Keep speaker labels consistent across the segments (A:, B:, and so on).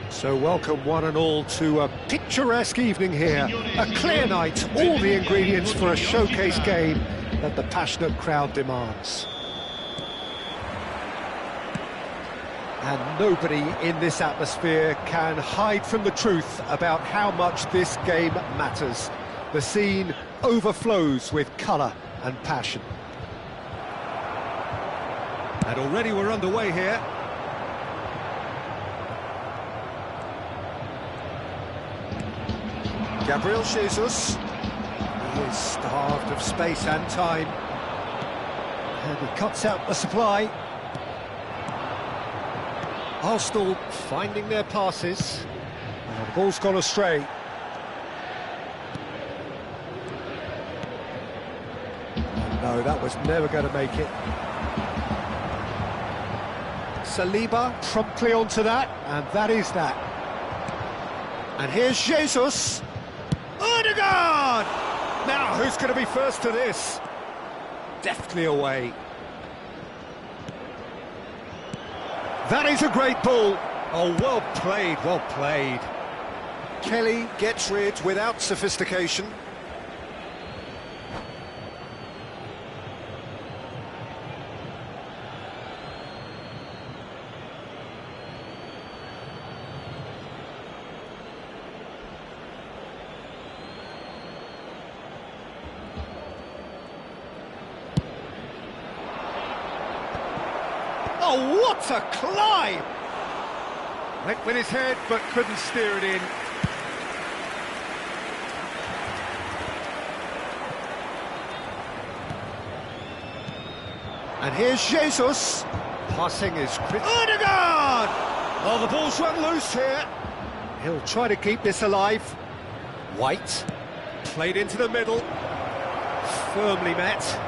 A: So welcome one and all to a picturesque evening here, a clear night, all the ingredients for a showcase game that the passionate crowd demands. And nobody in this atmosphere can hide from the truth about how much this game matters. The scene overflows with colour and passion. And already we're underway here. Gabriel Jesus, he is starved of space and time, and he cuts out the supply. Arsenal finding their passes, and the ball's gone astray. No, that was never going to make it. Saliba promptly onto that, and that is that. And here's Jesus. Odegaard! Now, who's going to be first to this? Deftly away. That is a great ball. Oh, well played, well played. Kelly gets rid without sophistication. Oh, what a climb! Went with his head, but couldn't steer it in. And here's Jesus. Passing is Odegaard! Oh, the ball's run loose here. He'll try to keep this alive. White. Played into the middle. Firmly met.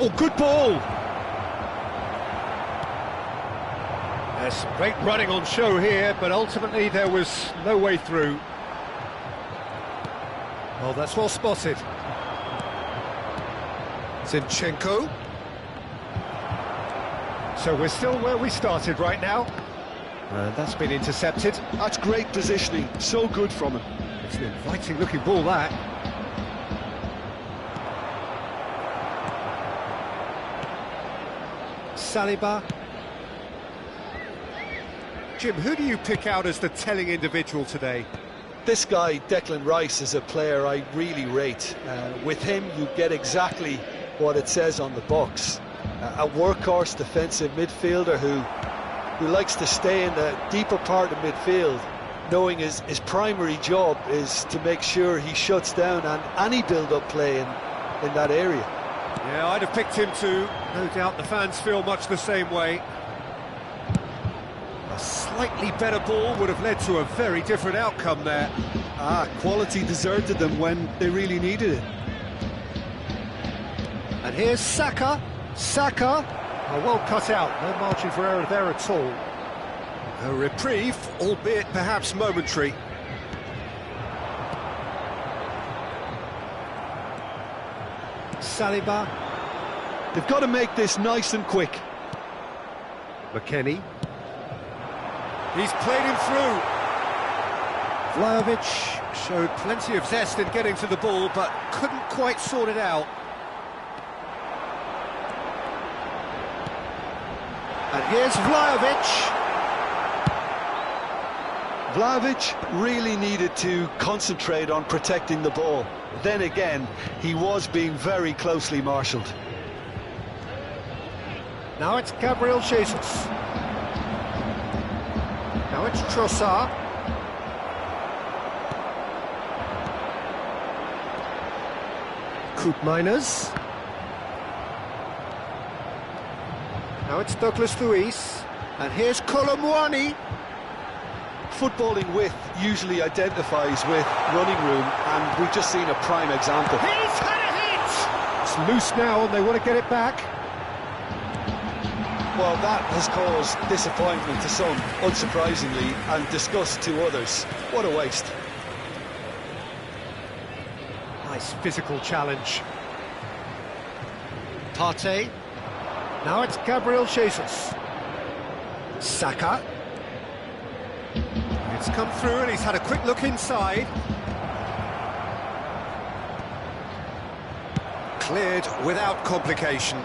A: Oh, good ball! There's some great running on show here, but ultimately there was no way through. Well, that's well spotted. Zinchenko. So we're still where we started right now. And that's been intercepted.
B: That's great positioning, so good from him.
A: It's an inviting looking ball, that. Saliba. Jim, who do you pick out as the telling individual today?
B: This guy, Declan Rice, is a player I really rate. With him, you get exactly what it says on the box. A workhorse defensive midfielder who likes to stay in the deeper part of midfield, knowing his primary job is to make sure he shuts down any build-up play in that area.
A: Yeah, I'd have picked him too. No doubt the fans feel much the same way. A slightly better ball would have led to a very different outcome there.
B: Quality deserted them when they really needed it.
A: And here's Saka. Saka. Oh, well cut out. No margin for error there at all. A reprieve, albeit perhaps momentary. Saliba.
B: They've got to make this nice and quick.
A: McKennie. He's played him through. Vlahovic showed plenty of zest in getting to the ball, but couldn't quite sort it out. And here's Vlahovic.
B: Vlahovic really needed to concentrate on protecting the ball. Then again, he was being very closely marshalled.
A: Now it's Gabriel Jesus. Now it's Trossard. Koopmeiners. Now it's Douglas Luiz. And here's Colomwani.
B: Footballing width usually identifies with running room, and we've just seen a prime example.
A: He's had a hit! It's loose now and they want to get it back.
B: Well, that has caused disappointment to some, unsurprisingly, and disgust to others. What a waste.
A: Nice physical challenge. Partey. Now it's Gabriel Jesus. Saka. It's come through and he's had a quick look inside. Cleared without complication.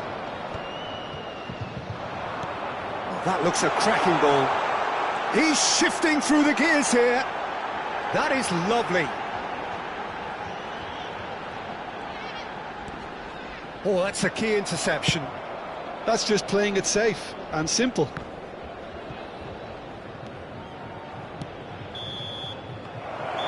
A: Oh, that looks a cracking ball. He's shifting through the gears here. That is lovely. Oh, that's a key interception.
B: That's just playing it safe and simple.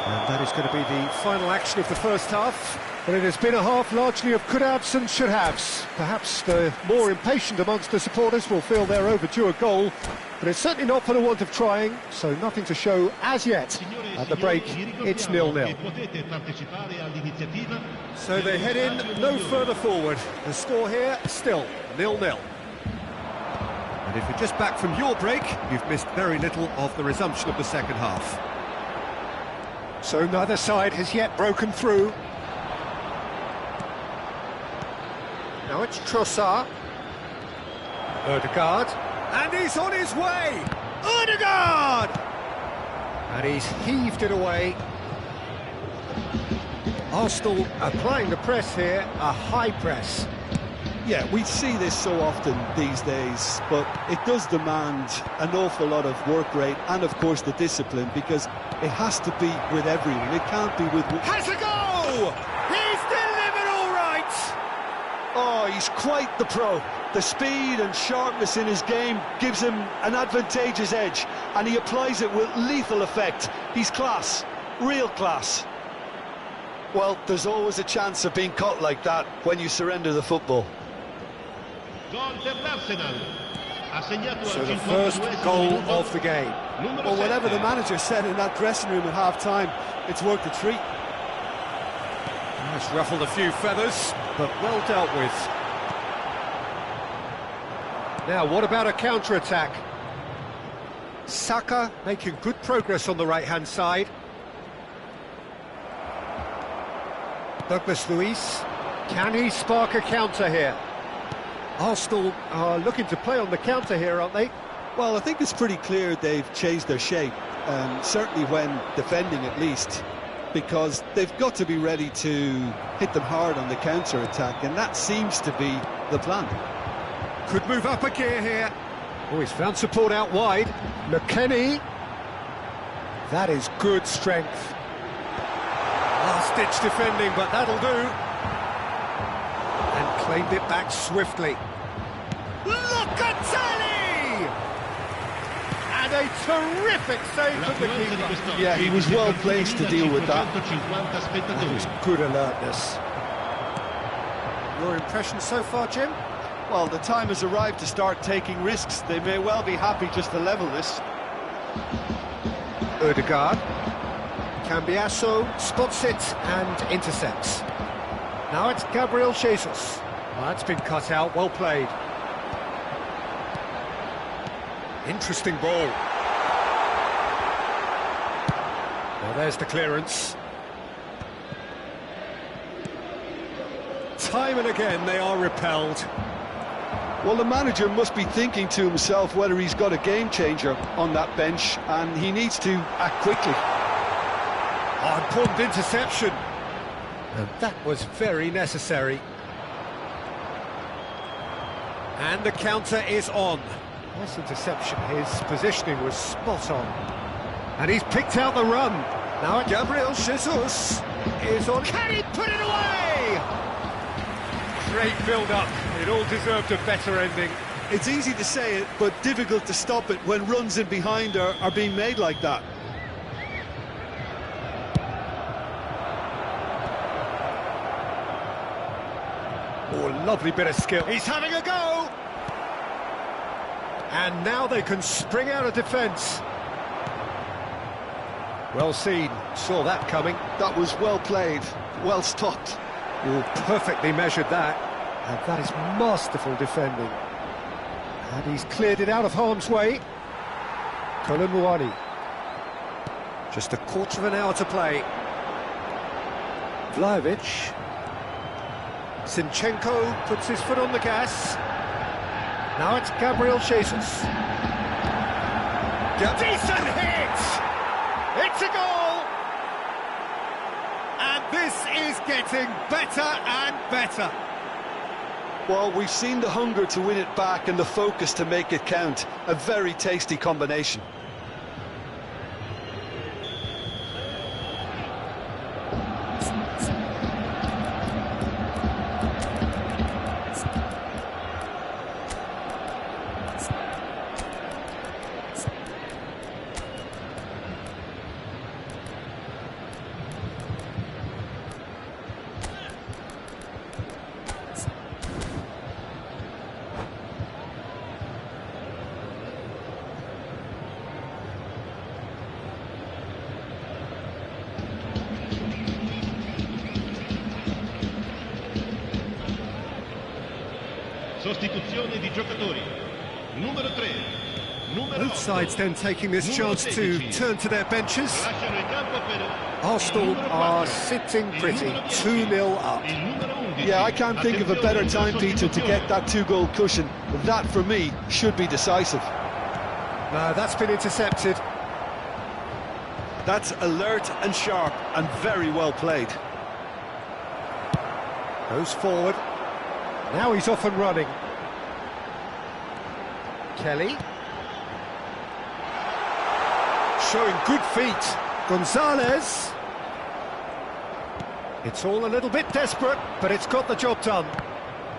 A: And that is going to be the final action of the first half. But it has been a half largely of could-haves and should-haves. Perhaps the more impatient amongst the supporters will feel they're overdue a goal, but it's certainly not for the want of trying, so nothing to show as yet. At the break, it's 0-0. So they head in no further forward. The score here, still 0-0. And if you're just back from your break, you've missed very little of the resumption of the second half. So neither side has yet broken through. Now it's Trossard. Ødegaard. And he's on his way! Ødegaard! And he's heaved it away. Arsenal applying the press here, a high press.
B: Yeah, we see this so often these days, but it does demand an awful lot of work rate and, of course, the discipline, because it has to be with everyone. It can't be with...
A: Has a go! He's delivered all right!
B: Oh, he's quite the pro. The speed and sharpness in his game gives him an advantageous edge, and he applies it with lethal effect. He's class, real class. Well, there's always a chance of being caught like that when you surrender the football.
A: So the first goal of the game.
C: Well, whatever the manager said in that dressing room at half-time, it's worked a treat.
A: It's ruffled a few feathers, but well dealt with. Now, what about a counter-attack? Saka making good progress on the right-hand side. Douglas Luiz, can he spark a counter here? Arsenal are looking to play on the counter here, aren't they?
B: Well, I think it's pretty clear they've changed their shape, certainly when defending at least, because they've got to be ready to hit them hard on the counter-attack, and that seems to be the plan.
A: Could move up a gear here. Oh, he's found support out wide. McKennie. That is good strength. Last-ditch defending, but that'll do. And claimed it back swiftly. Locatelli! And a terrific save from the keeper.
B: Yeah, he was well placed to deal with that.
A: That was good alertness. Your impression so far, Jim?
C: Well, the time has arrived to start taking risks. They may well be happy just to level this.
A: Ødegaard. Cambiasso spots it and intercepts. Now it's Gabriel Jesus. Well, that's been cut out, well played. Interesting ball. Well, there's the clearance. Time and again they are repelled.
B: Well, the manager must be thinking to himself whether he's got a game-changer on that bench, and he needs to act quickly.
A: Important interception. And that was very necessary. And the counter is on. Nice interception. His positioning was spot on. And he's picked out the run. Now Gabriel Jesus is on. Can he put it away? Great build-up. It all deserved a better ending.
C: It's easy to say it, but difficult to stop it when runs in behind are being made like that.
A: Oh, lovely bit of skill. He's having a go! And now they can spring out of defence. Well seen, saw that coming.
C: That was well played, well stopped.
A: Oh, perfectly measured that. And that is masterful defending. And he's cleared it out of harm's way. Kolumuani. Just a quarter of an hour to play. Vlahovic. Zinchenko puts his foot on the gas. Now it's Gabriel Jesus. Decent hit! It's a goal! And this is getting better and better.
C: Well, we've seen the hunger to win it back and the focus to make it count. A very tasty combination.
D: Sostituzione di giocatori. Numero 3.
A: Both sides then taking this chance to turn to their benches. Arsenal are sitting pretty, 2-0 up.
C: Yeah, I can't think of a better time, Peter, to get that two-goal cushion. That, for me, should be decisive.
A: No, that's been intercepted.
C: That's alert and sharp and very well played.
A: Goes forward. Now he's off and running. Kelly. Showing good feet. Gonzalez. It's all a little bit desperate, but it's got the job done.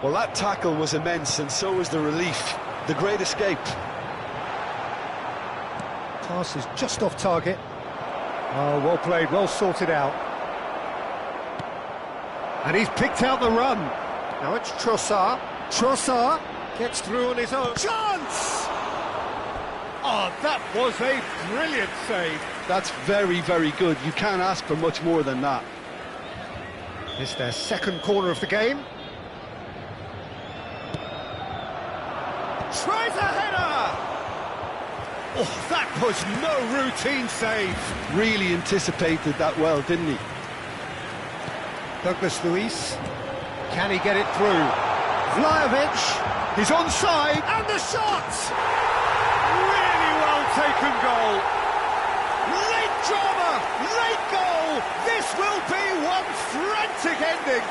C: Well, that tackle was immense, and so was the relief. The great escape.
A: Pass is just off target. Oh, well played, well sorted out. And he's picked out the run. Now it's Trossard. Trossard gets through on his own. Chance! Oh, that was a brilliant save.
C: That's very, very good. You can't ask for much more than that.
A: It's their second corner of the game. Tries a header! Oh, that was no routine save.
C: Really anticipated that well, didn't he?
A: Douglas Luiz. Can he get it through? Vlahovic, he's onside, and the shot! Really well taken goal. Late drama, late goal. This will be one frantic ending.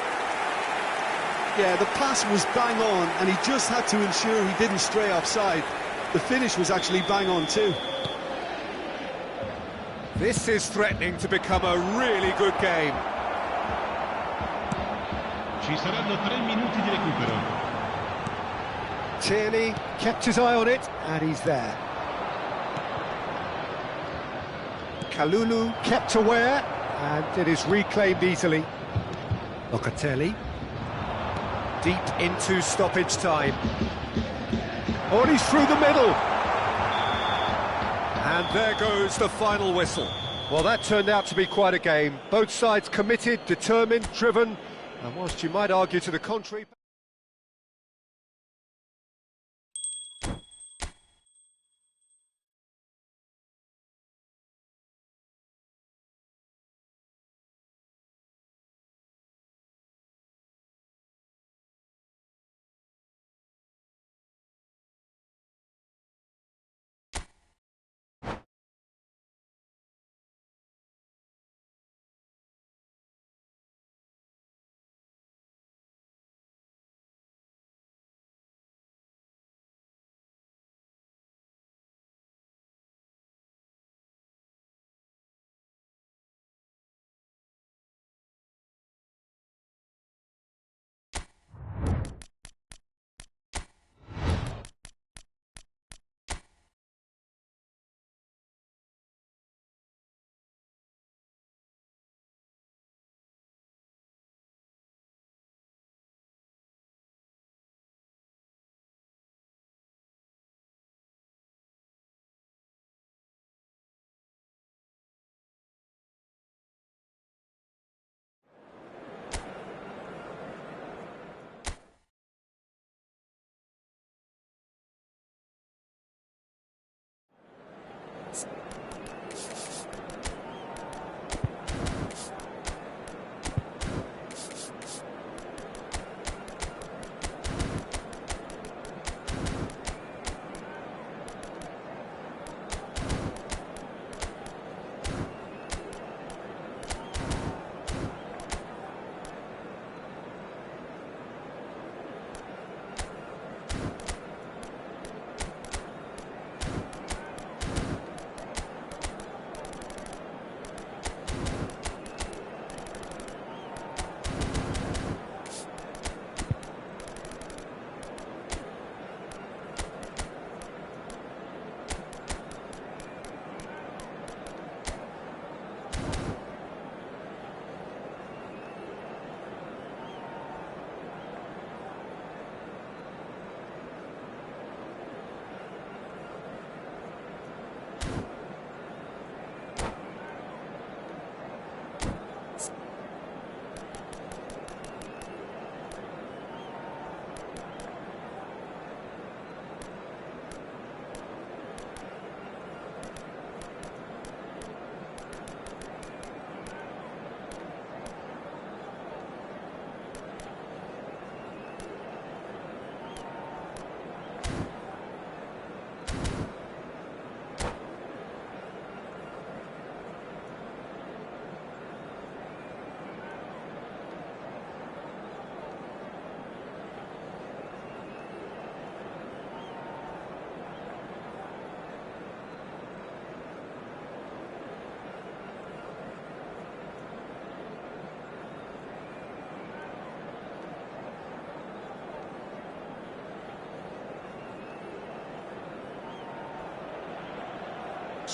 C: Yeah, the pass was bang on, and he just had to ensure he didn't stray offside. The finish was actually bang on too.
A: This is threatening to become a really good game.
D: Ci saranno 3 minuti di recupero.
A: Tierney kept his eye on it, and he's there. Kalulu kept aware, and it is reclaimed easily. Locatelli. Deep into stoppage time. Oh, and he's through the middle. And there goes the final whistle. Well, that turned out to be quite a game. Both sides committed, determined, driven, and whilst you might argue to the contrary...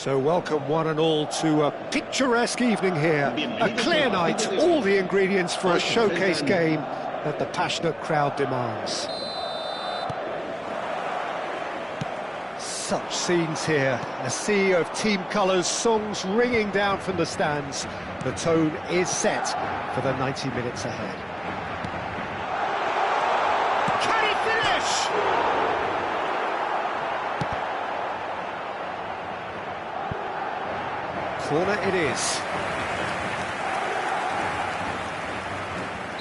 A: So welcome one and all to a picturesque evening here. A clear night, all the ingredients for a showcase game that the passionate crowd demands. Such scenes here, a sea of team colours, songs ringing down from the stands. The tone is set for the 90 minutes ahead. Can he finish? Corner it is.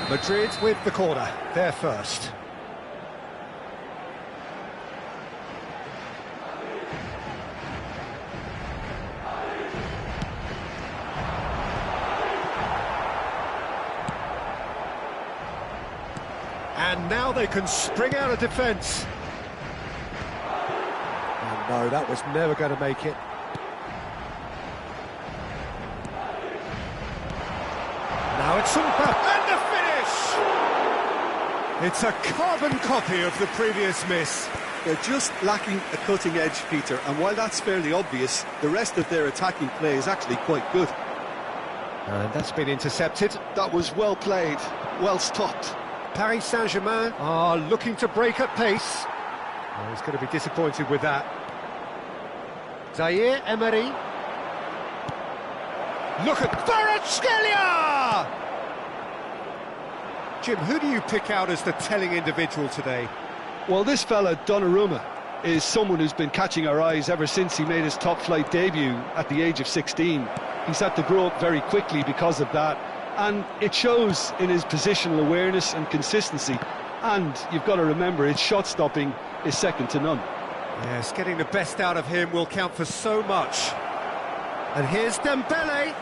A: Madrid with the corner, they're first. And now they can spring out of defence. Oh no, that was never going to make it. Now it's and the finish! It's a carbon copy of the previous miss.
C: They're just lacking a cutting edge, Peter, and while that's fairly obvious, the rest of their attacking play is actually quite good.
A: And that's been intercepted.
B: That was well played, well stopped.
A: Paris Saint-Germain are looking to break at pace. Oh, he's going to be disappointed with that. Zaire Emery. Look at Kvaratskhelia! Jim, who do you pick out as the telling individual today?
B: Well, this fella, Donnarumma, is someone who's been catching our eyes ever since he made his top-flight debut at the age of 16. He's had to grow up very quickly because of that, and it shows in his positional awareness and consistency. And you've got to remember, his shot-stopping is second to none.
A: Yes, getting the best out of him will count for so much. And here's Dembele.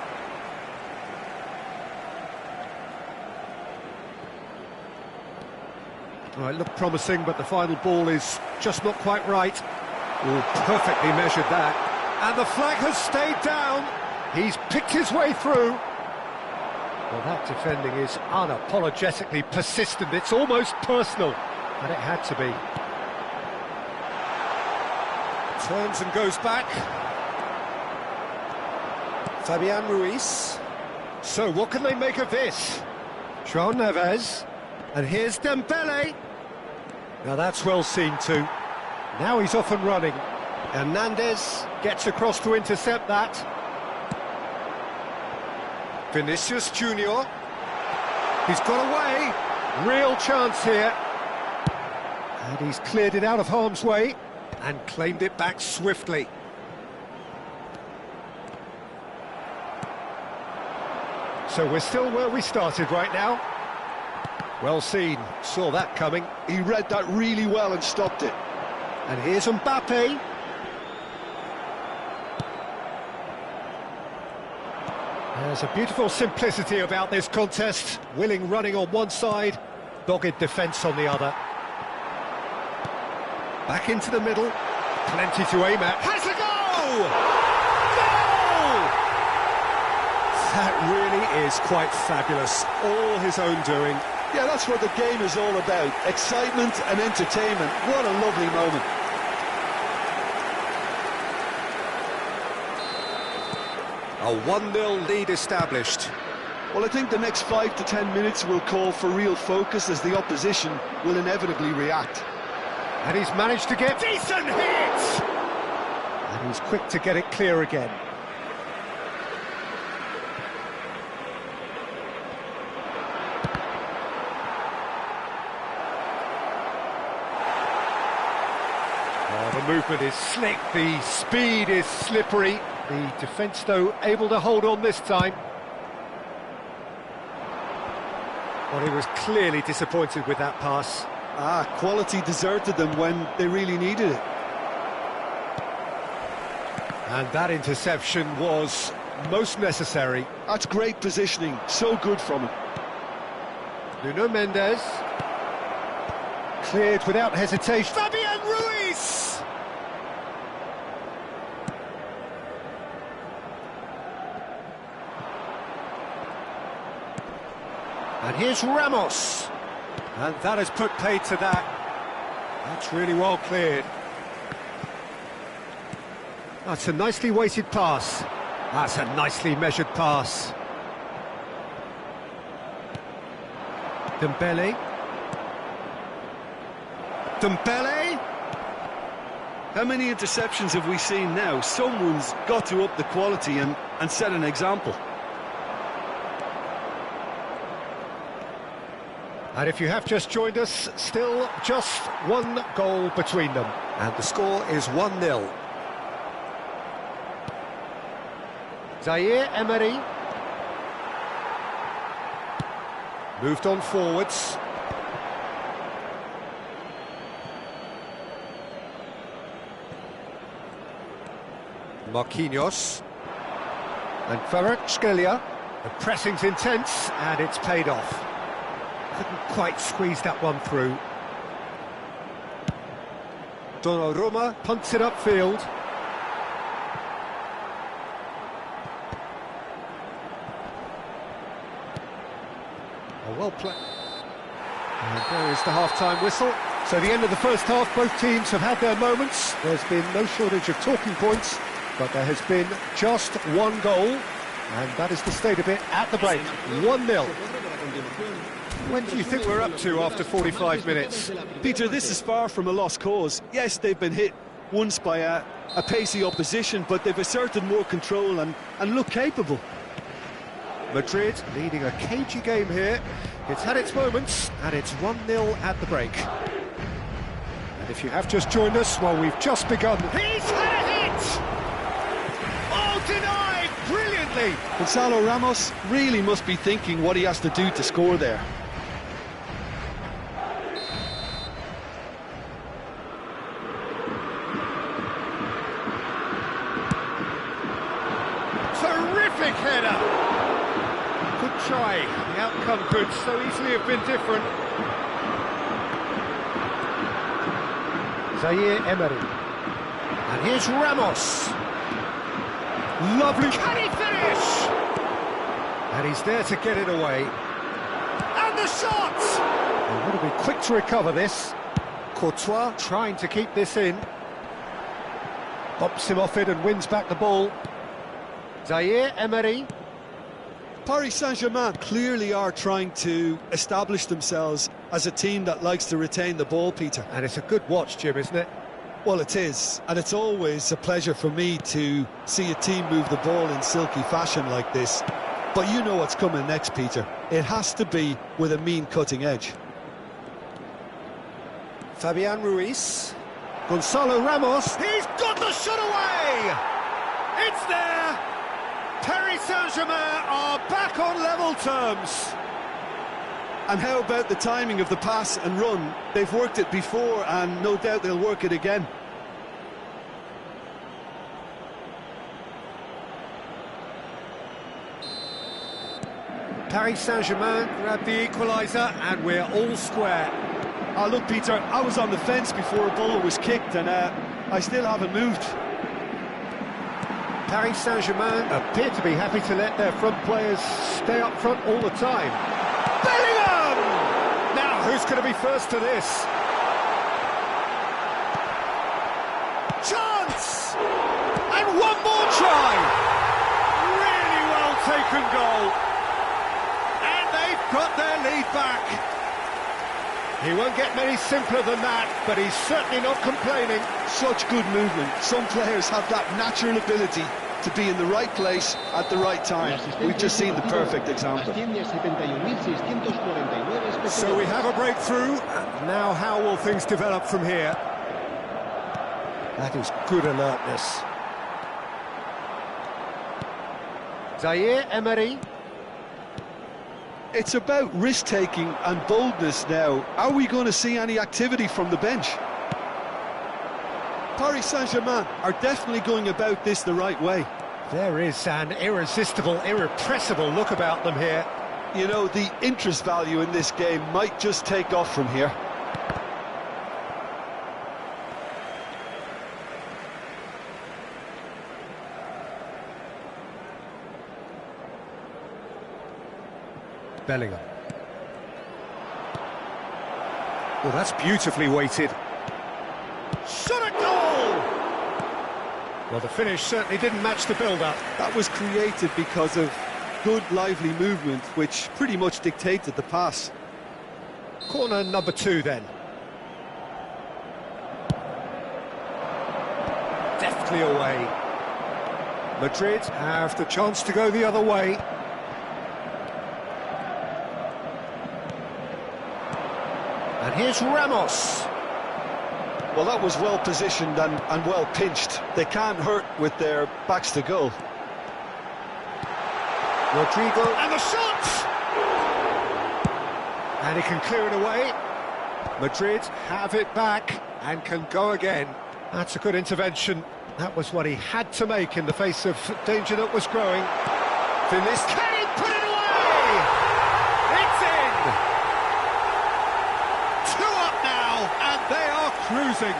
A: Well, it looked promising, but the final ball is just not quite right. Oh, perfectly measured that. And the flag has stayed down. He's picked his way through. Well, that defending is unapologetically persistent. It's almost personal, and it had to be. Turns and goes back. Fabian Ruiz. So, what can they make of this? João Neves. And here's Dembele. Now that's well seen too. Now he's off and running. Hernandez gets across to intercept that. Vinicius Junior. He's got away. Real chance here. And he's cleared it out of harm's way and claimed it back swiftly. So we're still where we started right now. Well seen, saw that coming.
B: He read that really well and stopped it.
A: And here's Mbappe. There's a beautiful simplicity about this contest. Willing running on one side, dogged defence on the other. Back into the middle, plenty to aim at. Has a goal! Goal! That really is quite fabulous. All his own doing.
B: Yeah, that's what the game is all about. Excitement and entertainment. What a lovely moment.
A: A 1-0 lead established.
B: Well, I think the next 5 to 10 minutes will call for real focus as the opposition will inevitably react.
A: And he's managed to get decent hits! And he's quick to get it clear again. The movement is slick, the speed is slippery. The defence, though, able to hold on this time. Well, he was clearly disappointed with that pass.
C: Quality deserted them when they really needed it.
A: And that interception was most necessary.
B: That's great positioning, so good from him.
A: Nuno Mendes. Cleared without hesitation. Fabian Ruiz! And here's Ramos. And that has put paid to that. That's really well cleared. That's a nicely weighted pass. That's a nicely measured pass. Dembele. Dembele.
C: How many interceptions have we seen now? Someone's got to up the quality and set an example.
A: And if you have just joined us, still just one goal between them. And the score is 1-0. Zaire Emery. Moved on forwards. Marquinhos. And Kvaratskhelia. The pressing's intense, and it's paid off. Couldn't quite squeeze that one through. Donnarumma punts it upfield. Well played. And there is the half-time whistle. So the end of the first half, both teams have had their moments. There's been no shortage of talking points, but there has been just one goal, and that is the state of it at the break. 1-0. When do you think we're up to after 45 minutes?
C: Peter, this is far from a lost cause. Yes, they've been hit once by a pacey opposition, but they've asserted more control and look capable.
A: Madrid leading a cagey game here. It's had its moments, and it's 1-0 at the break. And if you have just joined us, well, we've just begun. He's had a hit! Oh, denied brilliantly!
C: Gonzalo Ramos really must be thinking what he has to do to score there.
A: Terrific header! Good try. The outcome could so easily have been different. Zaire Emery. And here's Ramos. Lovely. Can he finish? And he's there to get it away. And the shot! They would have been quick to recover this. Courtois trying to keep this in. Bumps him off it and wins back the ball. Zaire Emery.
C: Paris Saint-Germain clearly are trying to establish themselves as a team that likes to retain the ball, Peter.
A: And it's a good watch, Jim, isn't it?
C: Well, it is. And it's always a pleasure for me to see a team move the ball in silky fashion like this. But you know what's coming next, Peter. It has to be with a mean cutting edge.
A: Fabian Ruiz. Gonzalo Ramos. He's got the shot away! It's there! Paris Saint-Germain are back on level terms.
C: And how about the timing of the pass and run? They've worked it before, and no doubt they'll work it again.
A: Paris Saint-Germain grab the equaliser, and we're all square.
C: Oh, look, Peter, I was on the fence before a ball was kicked, and I still haven't moved.
A: Paris Saint-Germain appear to be happy to let their front players stay up front all the time. Bellingham! Now, who's going to be first to this? Chance! And one more try! Really well taken goal. And they've got their lead back. He won't get many simpler than that, but he's certainly not complaining.
C: Such good movement. Some players have that natural ability to be in the right place at the right time. We've just seen the perfect example.
A: So we have a breakthrough. Now how will things develop from here? That is good alertness. Zaire Emery.
C: It's about risk-taking and boldness now. Are we going to see any activity from the bench? Paris Saint-Germain are definitely going about this the right way.
A: There is an irresistible, irrepressible look about them here.
C: You know, the interest value in this game might just take off from here.
A: Bellingham. Well, that's beautifully weighted. Shot at goal! Well, the finish certainly didn't match the build-up.
C: That was created because of good, lively movement, which pretty much dictated the pass.
A: Corner number 2 then. Deftly away. Madrid have the chance to go the other way. And here's Ramos.
C: Well, that was well positioned and well pinched. They can't hurt with their backs to goal.
A: Rodrigo, and the shot! And he can clear it away. Madrid have it back and can go again. That's a good intervention. That was what he had to make in the face of danger that was growing. Finis, can he put it away? It's in! 2 up now, and they are cruising.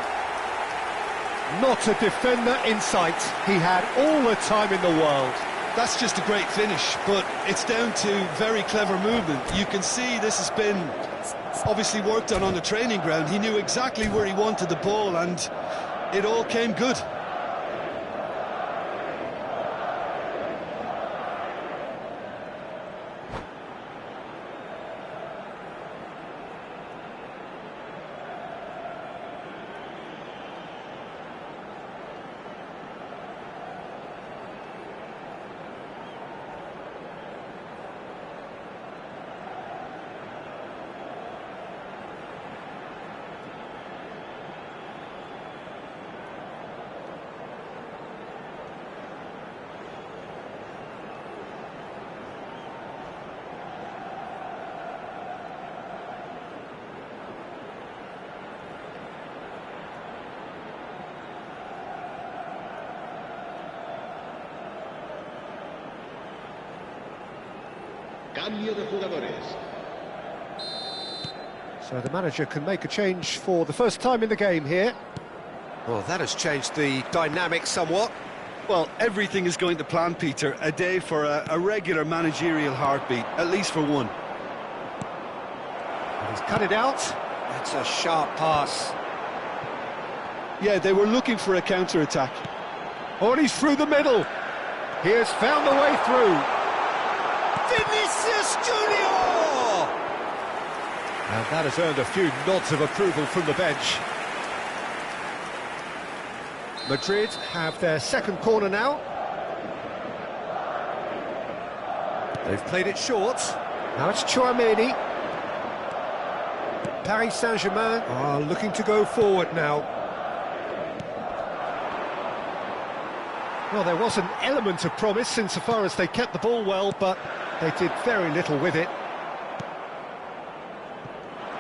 A: Not a defender in sight. He had all the time in the world.
C: That's just a great finish, but it's down to very clever movement. You can see this has been obviously worked on the training ground. He knew exactly where he wanted the ball, and it all came good.
D: Cambio de jugadores.
A: So the manager can make a change for the first time in the game here. Well, that has changed the dynamic somewhat.
C: Well, everything is going to plan, Peter. A day for a regular managerial heartbeat, at least for one.
A: And he's cut it out. That's a sharp pass.
C: Yeah, they were looking for a counter-attack.
A: Oh, and he's through the middle. He has found the way through. Vinicius Junior! And that has earned a few nods of approval from the bench. Madrid have their second corner now. They've played it short. Now it's Tchouaméni. Paris Saint-Germain are looking to go forward now. Well, there was an element of promise insofar as they kept the ball well, but they did very little with it.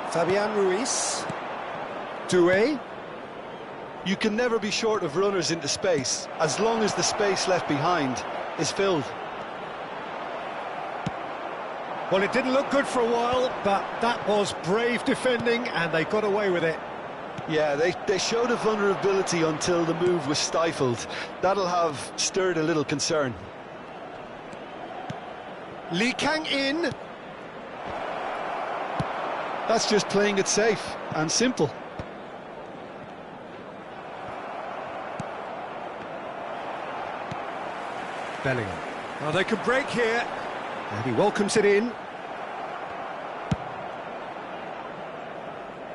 A: Fabian Ruiz. Doué.
C: You can never be short of runners into space, as long as the space left behind is filled.
A: Well, it didn't look good for a while, but that was brave defending, and they got away with it.
C: Yeah, they showed a vulnerability until the move was stifled. That'll have stirred a little concern.
A: Lee Kang in.
C: That's just playing it safe and simple.
A: Bellingham. Well, they can break here. And he welcomes it in.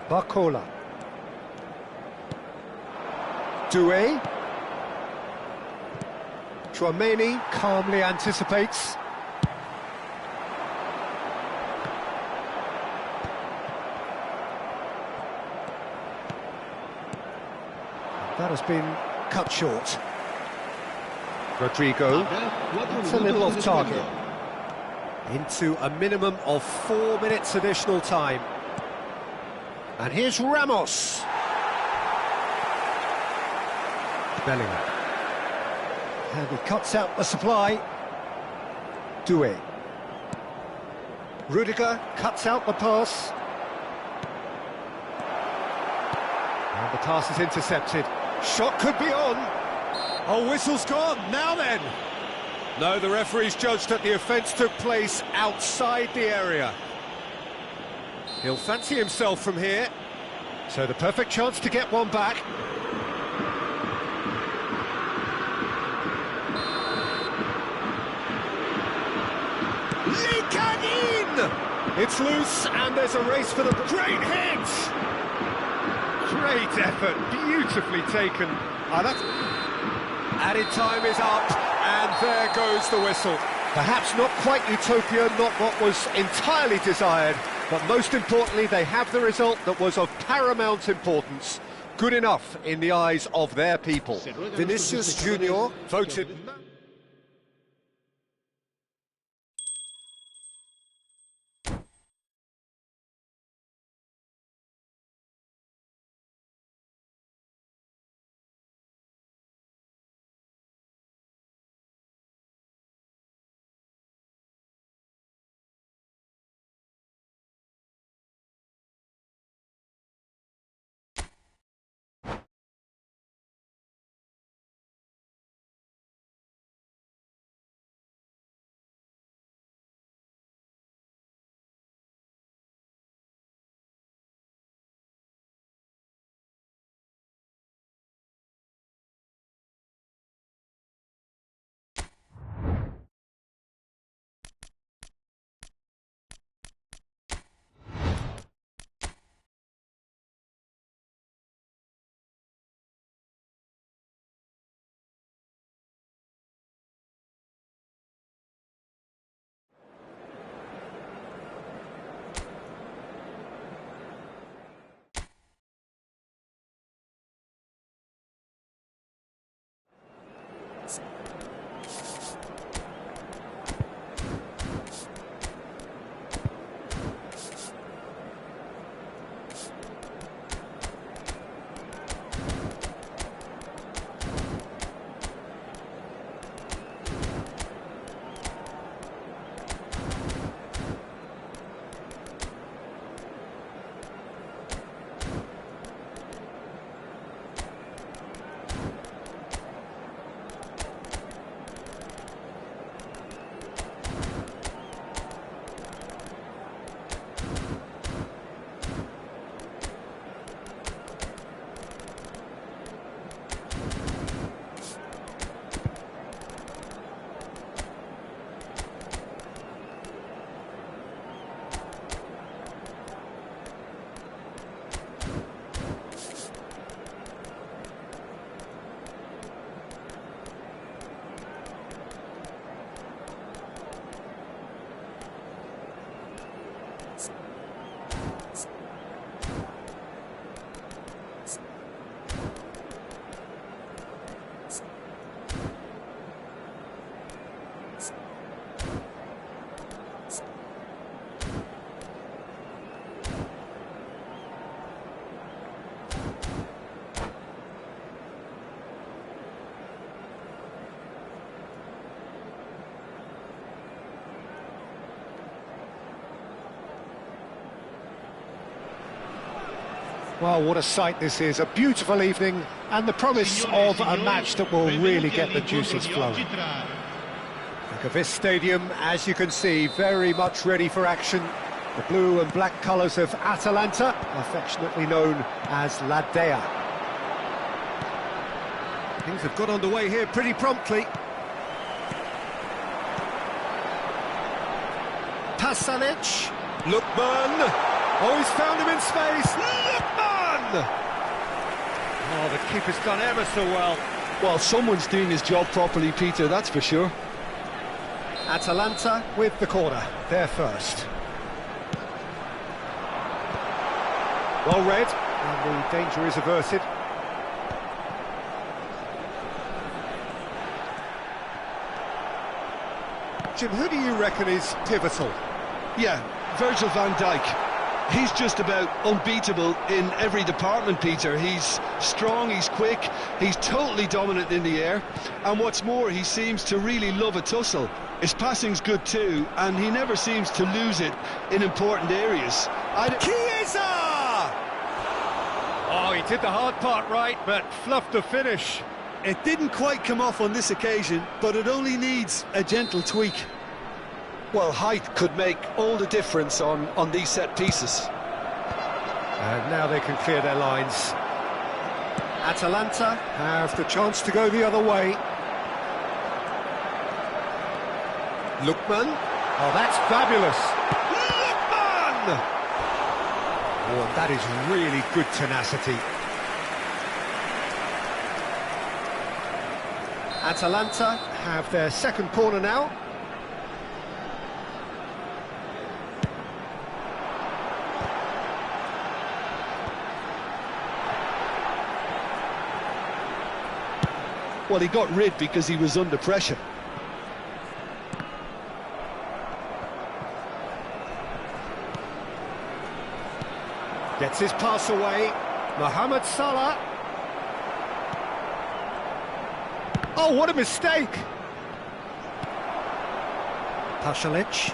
A: Barcola. Doué. Tchouaméni calmly anticipates. That has been cut short. Rodrigo, it's a little off target. Into a minimum of 4 minutes additional time. And here's Ramos. Bellingham. And he cuts out the supply. Doué. Rudiger cuts out the pass. And the pass is intercepted. Shot could be on. Oh, whistle's gone. Now then. No, the referee's judged that the offence took place outside the area. He'll fancy himself from here. So the perfect chance to get one back. in! It's loose, and there's a race for the... Great hit! Great effort, beautifully taken. Added time is up, and there goes the whistle. Perhaps not quite utopia, not what was entirely desired, but most importantly, they have the result that was of paramount importance. Good enough in the eyes of their people. Vinicius Junior voted... Well, what a sight this is, a beautiful evening, and the promise of a match that will really get the juices flowing. Look at this stadium, as you can see, very much ready for action. The blue and black colours of Atalanta, affectionately known as La Dea. Things have got underway here pretty promptly. Pasalic, Lookman, oh, he's found him in space, Lookman! Oh, the keeper's done ever so well.
C: Well, someone's doing his job properly, Peter, that's for sure.
A: Atalanta with the corner, they're first. Well read, and the danger is averted. Jim, who do you reckon is pivotal?
C: Yeah, Virgil van Dijk. He's just about unbeatable in every department, Peter. He's strong, he's quick, he's totally dominant in the air, and what's more, he seems to really love a tussle. His passing's good too, and he never seems to lose it in important areas.
A: Chiesa! Oh, he did the hard part right, but fluffed the finish.
C: It didn't quite come off on this occasion, but it only needs a gentle tweak. Well, height could make all the difference on these set pieces.
A: And now they can clear their lines. Atalanta have the chance to go the other way. Lookman, Oh, that's fabulous. Lookman! Oh, and that is really good tenacity. Atalanta have their second corner now.
C: Well, he got rid because he was under pressure.
A: Gets his pass away. Mohamed Salah. Oh, what a mistake! Pasalic.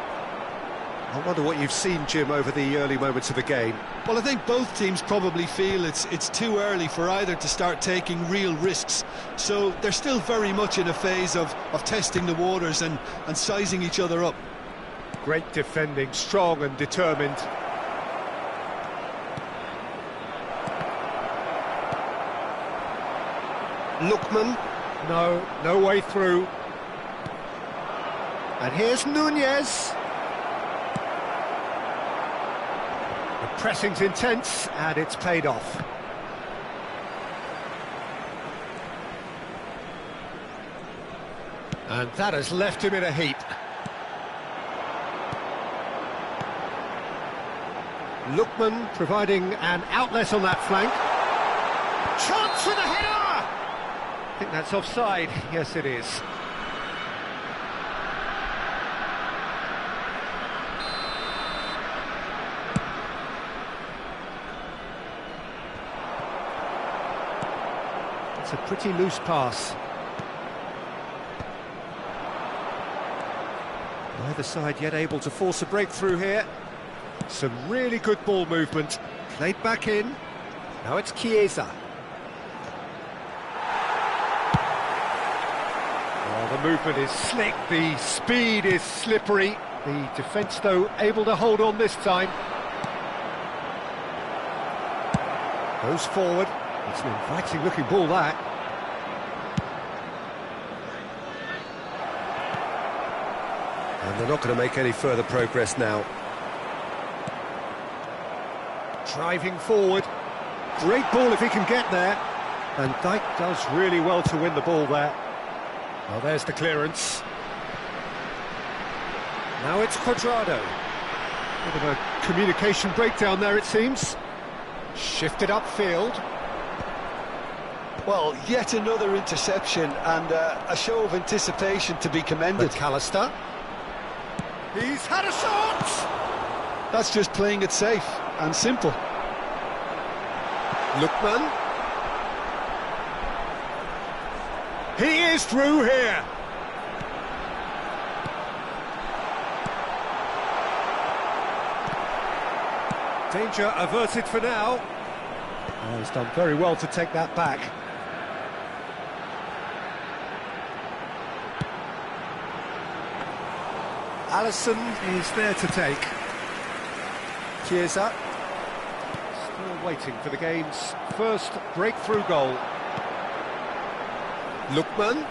A: I wonder what you've seen, Jim, over the early moments of the game.
C: Well, I think both teams probably feel it's too early for either to start taking real risks. So they're still very much in a phase of testing the waters and sizing each other up.
A: Great defending, strong and determined. Lookman. No way through. And here's Nunez. The pressing's intense, and it's paid off. And that has left him in a heap. Lookman providing an outlet on that flank. Chance for the header! I think that's offside. Yes, it is. It's a pretty loose pass. Neither side yet able to force a breakthrough here. Some really good ball movement. Played back in. Now it's Chiesa. Oh, the movement is slick, the speed is slippery. The defence, though, able to hold on this time. Goes forward. It's an inviting-looking ball, that. And they're not going to make any further progress now. Driving forward. Great ball if he can get there. And Dijk does really well to win the ball there. Well, there's the clearance. Now it's Cuadrado. Bit of a communication breakdown there, it seems. Shifted upfield.
C: Well, yet another interception and a show of anticipation to be commended.
A: McAllister. He's had a shot!
C: That's just playing it safe and simple.
A: Lookman. He is through here. Danger averted for now. Oh, he's done very well to take that back. Alisson is there to take. Chiesa. Still waiting for the game's first breakthrough goal. Lookman.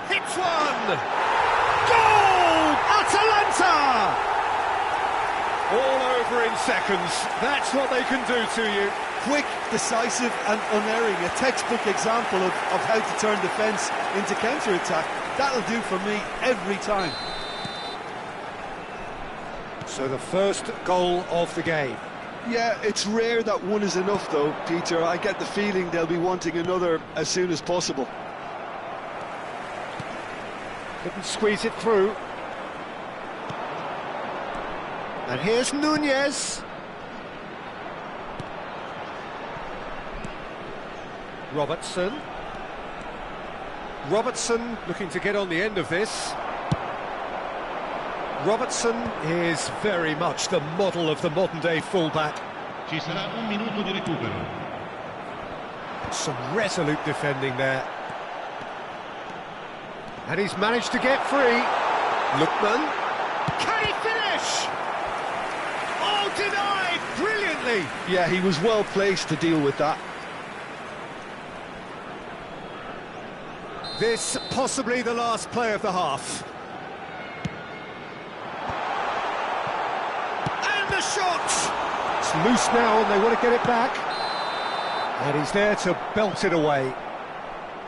A: Hits one! Goal! Atalanta! All over in seconds. That's what they can do to you.
C: Quick, decisive and unerring. A textbook example of how to turn defence into counter-attack. That'll do for me every time.
A: So the first goal of the game.
C: Yeah, it's rare that one is enough though, Peter. I get the feeling they'll be wanting another as soon as possible.
A: Couldn't squeeze it through. And here's Nunez. Robertson. Robertson looking to get on the end of this. Robertson is very much the model of the modern-day fullback.
D: Ci sarà un minuto di recupero.
A: Some resolute defending there. And he's managed to get free. Lookman. Can he finish? Oh, denied brilliantly.
C: Yeah, he was well placed to deal with that.
A: This possibly the last play of the half. shot! It's loose now and they want to get it back. And he's there to belt it away.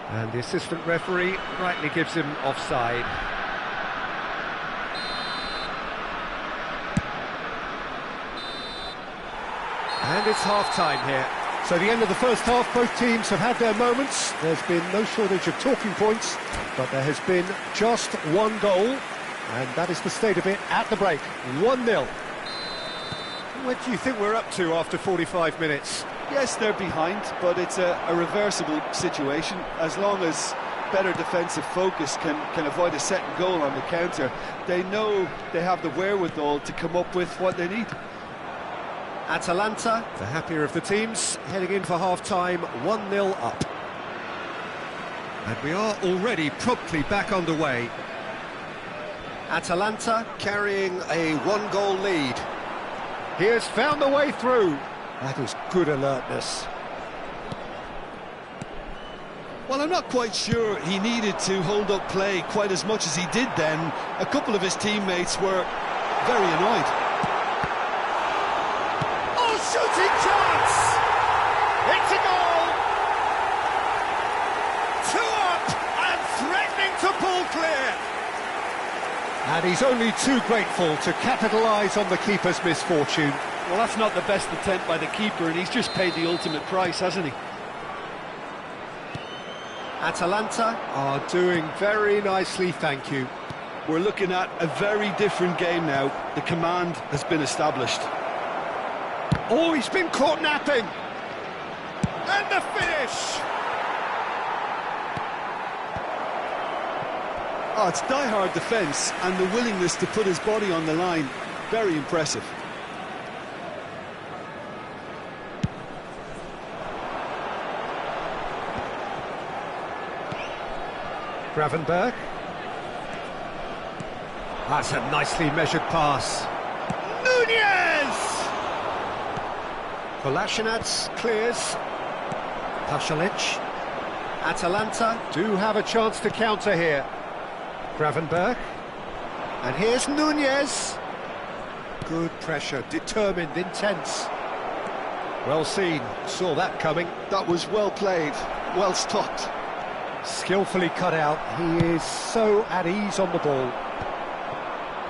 A: And the assistant referee rightly gives him offside. And it's half-time here. So the end of the first half, both teams have had their moments. There's been no shortage of talking points, but there has been just one goal, and that is the state of it at the break. 1-0. What do you think we're up to after 45 minutes?
C: Yes, they're behind, but it's a reversible situation. As long as better defensive focus can avoid a second goal on the counter, they know they have the wherewithal to come up with what they need.
A: Atalanta, the happier of the teams, heading in for half-time, 1-0 up. And we are already promptly back underway. Atalanta carrying a one-goal lead. He has found the way through. That is good alertness.
C: Well, I'm not quite sure he needed to hold up play quite as much as he did then. A couple of his teammates were very annoyed.
A: Oh, shooting chance! It's a goal! 2 up and threatening to pull clear. And he's only too grateful to capitalise on the keeper's misfortune.
C: Well, that's not the best attempt by the keeper, and he's just paid the ultimate price, hasn't he?
A: Atalanta are doing very nicely, thank you.
C: We're looking at a very different game now. The command has been established.
A: Oh, he's been caught napping! And the finish!
C: Oh, it's die-hard defence, and the willingness to put his body on the line. Very impressive.
A: Gravenberg. That's a nicely measured pass. Nunez! Kolasinac clears. Pasalic. Atalanta do have a chance to counter here. Gravenberg. And here's Nunez. Good pressure, determined, intense. Well seen, saw that coming.
C: That was well played, well stopped.
A: Skillfully cut out, he is so at ease on the ball.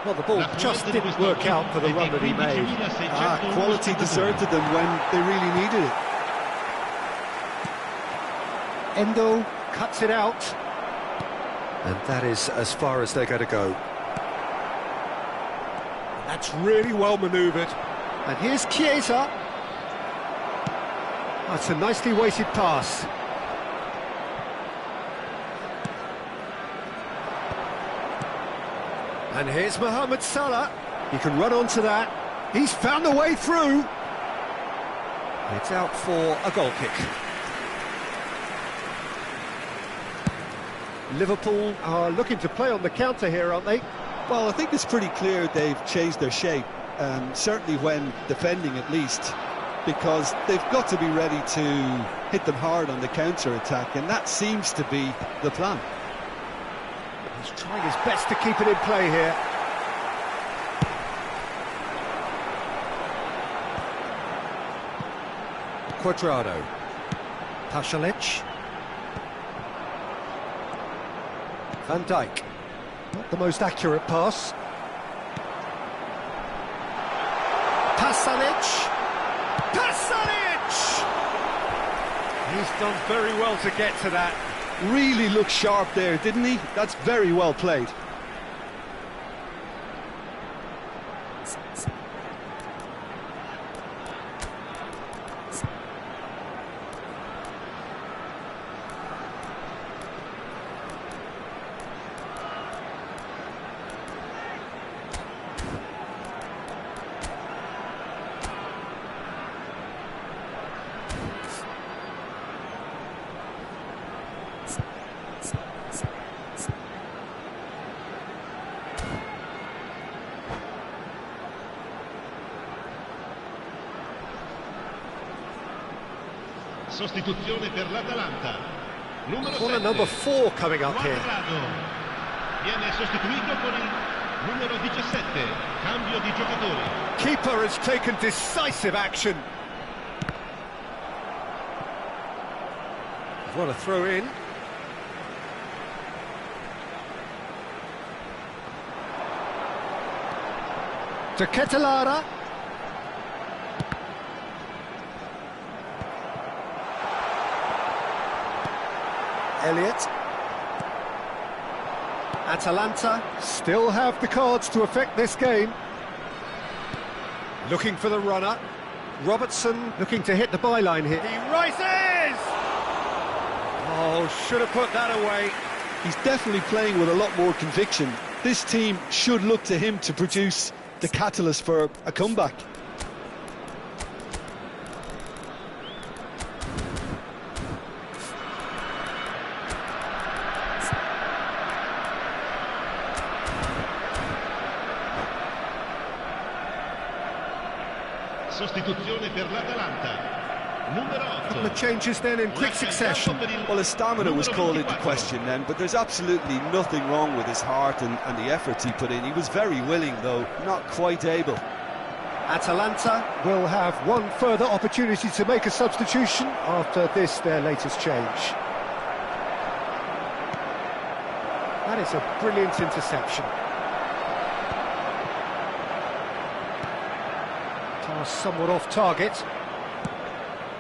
A: Well, the ball just didn't work out for the run that he made.
C: Quality deserted them when they really needed it.
A: Endo cuts it out. And that is as far as they're going to go. That's really well manoeuvred. And here's Chiesa. That's a nicely weighted pass. And here's Mohamed Salah. He can run onto that. He's found a way through. It's out for a goal kick. Liverpool are looking to play on the counter here, aren't they?
C: Well, I think it's pretty clear they've changed their shape, certainly when defending at least, because they've got to be ready to hit them hard on the counter-attack, and that seems to be the plan.
A: He's trying his best to keep it in play here. Cuadrado. Pasalic. Van Dijk. Not the most accurate pass. Pasalic. Pasalic! He's done very well to get to that.
C: Really looked sharp there, didn't he? That's very well played.
D: Sostituzione per l'Atalanta.
A: Corner number 4 coming up here.
D: Viene sostituito con il numero 17. Cambio Cambio di giocatori.
A: Keeper has taken decisive action. What a throw in. To Ketelara. Elliott. Atalanta still have the cards to affect this game. Looking for the runner. Robertson looking to hit the byline here. He rises! Oh, should have put that away.
C: He's definitely playing with a lot more conviction. This team should look to him to produce the catalyst for a comeback.
D: Sostituzione per l'Atalanta. Numero 8.
A: The changes then in quick succession.
C: Well, his stamina was called into question then, but there's absolutely nothing wrong with his heart and the efforts he put in. He was very willing, though, not quite able.
A: Atalanta will have one further opportunity to make a substitution after this, their latest change. That is a brilliant interception. Pass somewhat off target.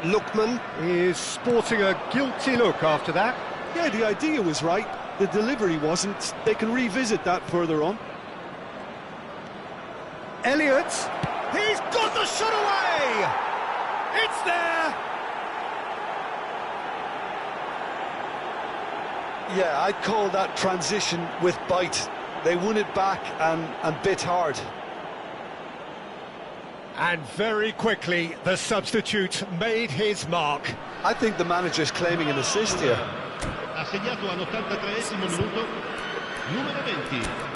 A: Lookman is sporting a guilty look after that.
C: Yeah, the idea was right. The delivery wasn't. They can revisit that further on.
A: Elliott, he's got the shot away! It's there!
C: Yeah, I'd call that transition with bite. They won it back and bit hard.
A: And very quickly, the substitute made his mark.
C: I think the manager's claiming an assist here.
D: Ha segnato all'83esimo minuto. Numero 20.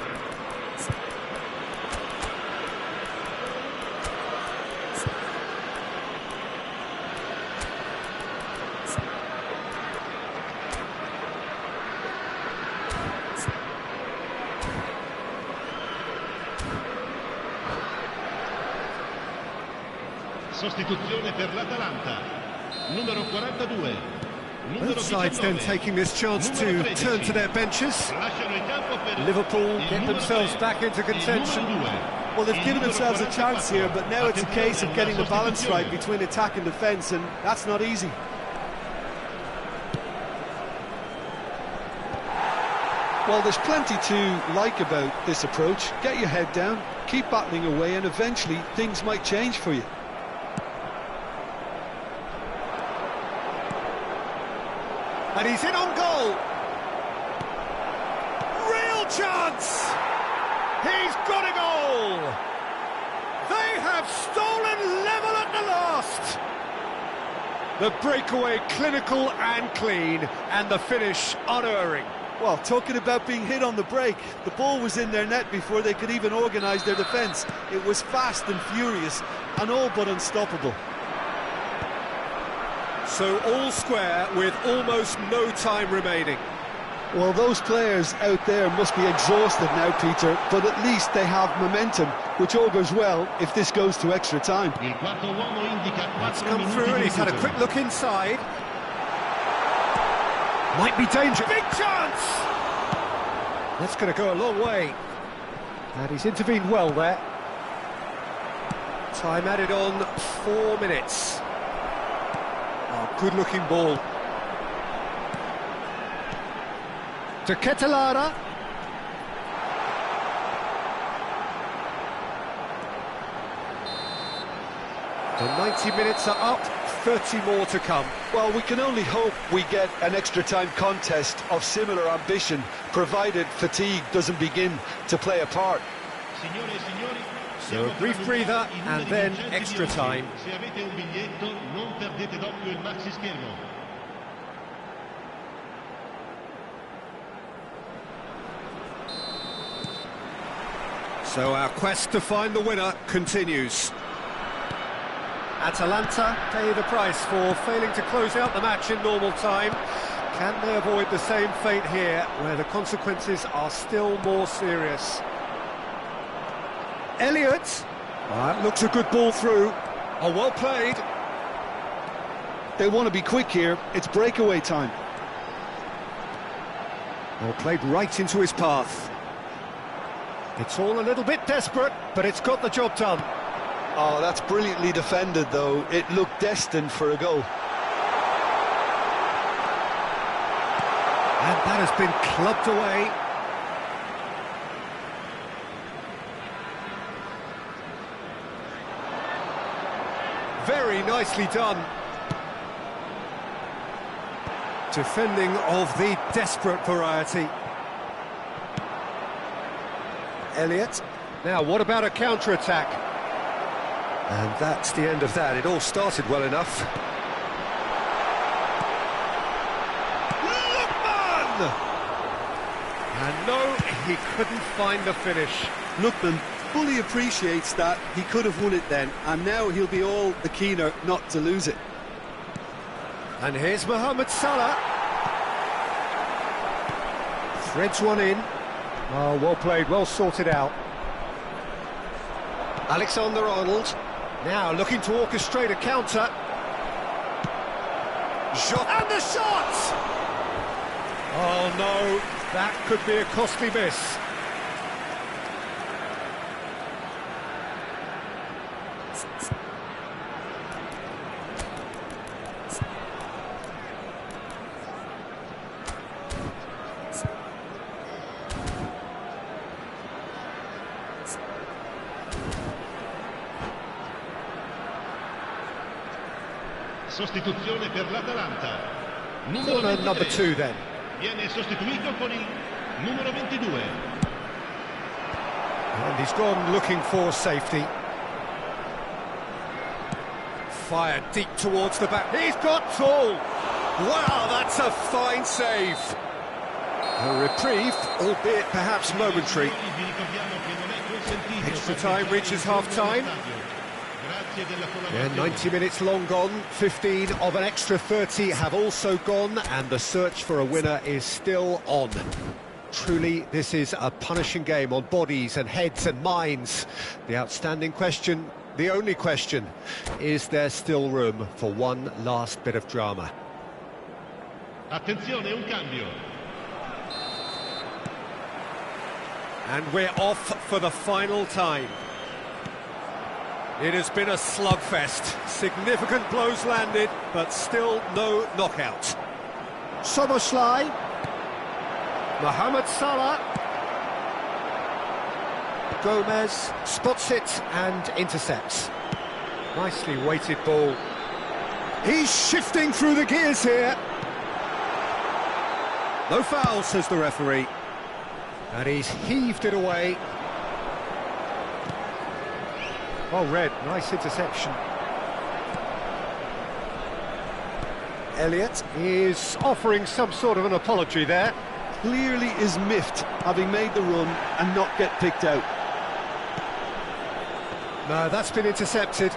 D: Sostituzione per l'Atalanta. Numero 42.
A: Both sides then taking this chance to turn to their benches. Liverpool get themselves back into contention.
C: Well, they've given themselves a chance here, but now it's a case of getting the balance right between attack and defence, and that's not easy. Well, there's plenty to like about this approach. Get your head down, keep battling away, and eventually things might change for you.
A: And he's in on goal. Real chance! He's got a goal! They have stolen level at the last! The breakaway clinical and clean, and the finish unerring.
C: Well, talking about being hit on the break, the ball was in their net before they could even organise their defence. It was fast and furious, and all but unstoppable.
A: So all square with almost no time remaining.
C: Well, those players out there must be exhausted now, Peter, but at least they have momentum, which augurs well if this goes to extra time.
A: That's come through and he's had a quick look inside. Might be danger. Big chance! That's going to go a long way. And he's intervened well there. Time added on 4 minutes. Oh, good-looking ball. To Ketelara. The 90 minutes are up, 30 more to come.
C: Well, we can only hope we get an extra-time contest of similar ambition, provided fatigue doesn't begin to play a part.
A: So a brief breather and then extra time. So our quest to find the winner continues. Atalanta pay the price for failing to close out the match in normal time. Can they avoid the same fate here, where the consequences are still more serious? Elliott. That looks a good ball through. Oh, well played.
C: They want to be quick here. It's breakaway time.
A: Well played right into his path. It's all a little bit desperate, but it's got the job done.
C: Oh, that's brilliantly defended, though. It looked destined for a goal.
A: And that has been clubbed away. Very nicely done. Defending of the desperate variety. Elliott. Now, what about a counter-attack? And that's the end of that. It all started well enough. Lookman! And no, he couldn't find the finish.
C: Lookman fully appreciates that he could have won it then, and now he'll be all the keener not to lose it.
A: And here's Mohamed Salah. Threads one in. Oh, well played, well sorted out. Alexander-Arnold. Now looking to orchestrate a counter. And the shot! Oh no, that could be a costly miss.
D: Sostituzione per l'Atalanta.
A: Corner number 2 then.
D: Viene sostituito con il numero 22.
A: And he's gone looking for safety. Fired deep towards the back. He's got full. Wow, that's a fine save. A reprieve, albeit perhaps momentary. Extra time reaches half-time. Yeah, 90 minutes long gone, 15 of an extra 30 have also gone, and the search for a winner is still on. Truly, this is a punishing game on bodies and heads and minds. The outstanding question, the only question, is there still room for one last bit of drama?
D: Attenzione, un cambio.
A: And we're off for the final time. It has been a slugfest. Significant blows landed, but still no knockout. Soboslai. Mohamed Salah. Gomez spots it and intercepts. Nicely weighted ball. He's shifting through the gears here. No foul, says the referee. And he's heaved it away. Oh, red, nice interception. Elliott is offering some sort of an apology there.
C: Clearly is miffed, having made the run and not get picked out.
A: No, that's been intercepted.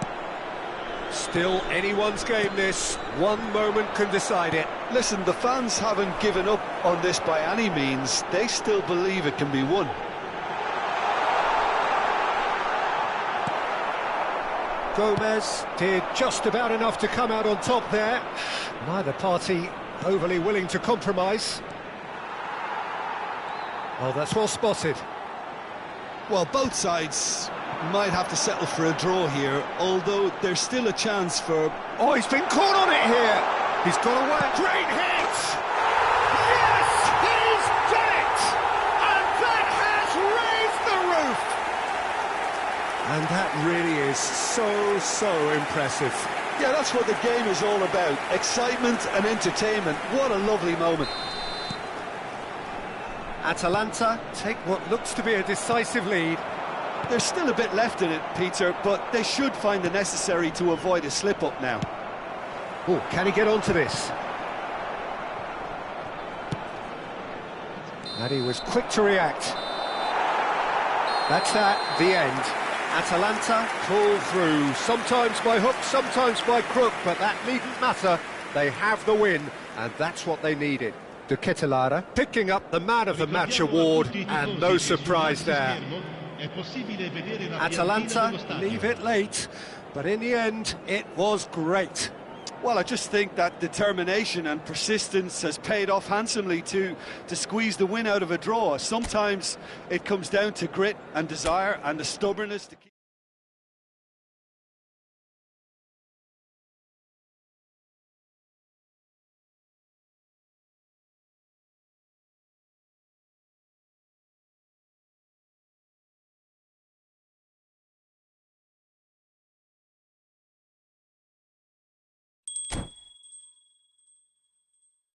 A: Still anyone's game this. One moment can decide it.
C: Listen, the fans haven't given up on this by any means. They still believe it can be won.
A: Gomez did just about enough to come out on top there. Neither party overly willing to compromise. Oh, that's well spotted.
C: Well, both sides might have to settle for a draw here, although there's still a chance for...
A: Oh, he's been caught on it here! He's got away. Great hit! Yes, he's done it! And that has raised the roof! And that really is so impressive.
C: Yeah, that's what the game is all about. Excitement and entertainment. What a lovely moment.
A: Atalanta take what looks to be a decisive lead.
C: There's still a bit left in it, Peter, but they should find the necessary to avoid a slip-up now.
A: Oh, can he get onto this? And he was quick to react. That's that, the end. Atalanta pull through, sometimes by hook, sometimes by crook, but that needn't matter. They have the win, and that's what they needed. De Ketelaere picking up the Man of the Match award, and no surprise there.
D: è possibile vedere la
A: Atalanta
D: dello stadio.
A: leave it late, but in the end, it was great.
C: Well, I just think that determination and persistence has paid off handsomely to squeeze the win out of a draw. Sometimes it comes down to grit and desire and the stubbornness to keep